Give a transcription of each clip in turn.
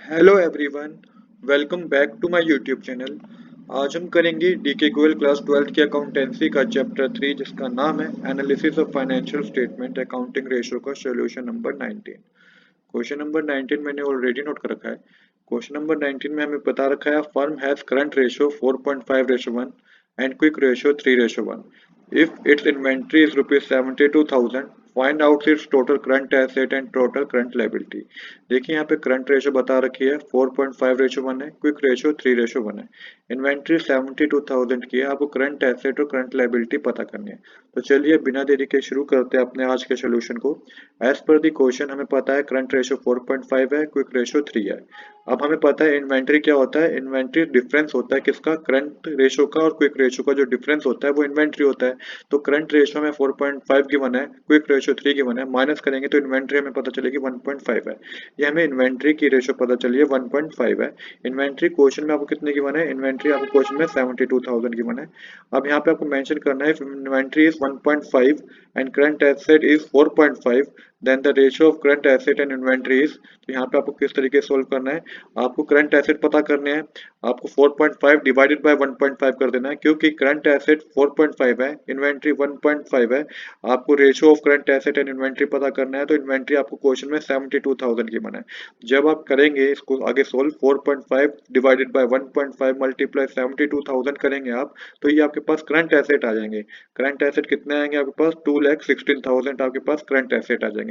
Hello everyone, welcome back to my YouTube channel. आज हम करेंगे डीके गोयल क्लास 12th की अकाउंटेंसी का चैप्टर 3 जिसका नाम है analysis of financial statement accounting ratio का सॉल्यूशन नंबर 19। क्वेश्चन नंबर 19 मैंने ऑलरेडी नोट कर रखा है। क्वेश्चन नंबर 19 में हमें बता रखा है firm has current ratio 4.5:1 and quick ratio 3:1। If it's inventory is rupees 72,000, find out it's total current asset and total current liability. देखिए यहाँ पे करंट रेशियो बता रखी है 4.5:1 है, क्विक रेशियो 3:1 है। इन्वेंट्री 72,000 की है, आपको करंट एसेट और करंट लायबिलिटी पता करनी है। तो चलिए बिना देरी के शुरू करते हैं अपने आज के सोल्यूशन को। एज पर दी क्वेश्चन हमें पता है करंट रेशियो 4.5 है, क्विक रेशियो 3 है। अब हमें पता है इन्वेंट्री क्या होता है। इन्वेंट्री डिफरेंस होता है किसका, करंट रेशियो का और क्विक रेशियो का जो डिफरेंस होता है वो इन्वेंट्री होता है। तो करंट रेशियो में 4.5 गिवन है, क्विक रेशियो 3 गिवन है, माइनस करेंगे तो इन्वेंट्री हमें पता चलेगी 1.5 है। ये हमें इन्वेंट्री की रेशियो पता चली है 1.5 है। इन्वेंट्री क्वेश्चन में आपको कितने गिवन है, इन्वेंट्री आपको क्वेश्चन में 72,000 गिवन है। अब यहाँ पे आपको मेंशन करना है inventory is 1.5 and current asset is 4.5, then the ratio of current asset and inventory is. तो यहाँ पे आपको किस तरीके से सोल्व करना है, आपको करंट एसेट पता करने हैं। आपको 4.5 डिवाइडेड बाय 1.5 कर देना है, क्योंकि करंट एसेट 4.5 है, इन्वेंट्री 1.5 है। आपको ratio of current asset and inventory पता करना है, तो इन्वेंट्री आपको क्वेश्चन में 72,000 की बना है। जब आप करेंगे इसको आगे सोल्व, 4.5 डिवाइडेड बाय 1.5 मल्टीप्लाई 72,000 करेंगे आप, तो ये आपके पास करंट एसेट आ जाएंगे। करंट एसेट कितने आएंगे आपके पास, 2,16,000 आपके पास करंट एसेट आ जाएंगे।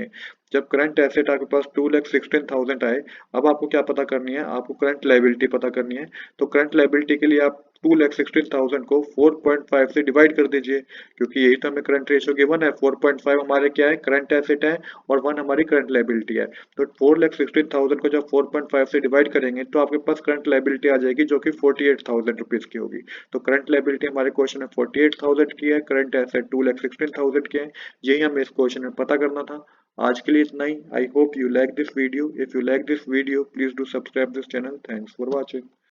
जब करंट एसेट आपके पास 2,16,000 आए, अब आपको क्या पता करनी है, आपको करंट लायबिलिटी पता करनी है। तो करंट लायबिलिटी के लिए आप 2,16,000 को 4.5 से डिवाइड कर दीजिए, क्योंकि यही तो हमें करंट रेशियो गिवन है। 4.5 हमारे क्या है, करंट एसेट है, और 1 हमारी करंट लायबिलिटी है। तो 4,16,000 को जब 4.5 से डिवाइड करेंगे तो आपके पास करंट लायबिलिटी आ जाएगी, जो कि 48,000 रुपीज की होगी। तो करंट लायबिलिटी हमारे क्वेश्चन में 48,000 की है, करंट एसेट 2,16,000 के हैं। यही हमें इस क्वेश्चन में पता करना था। आज के लिए इतना ही। I hope you like this video. If you like this video, please do subscribe this channel. Thanks for watching.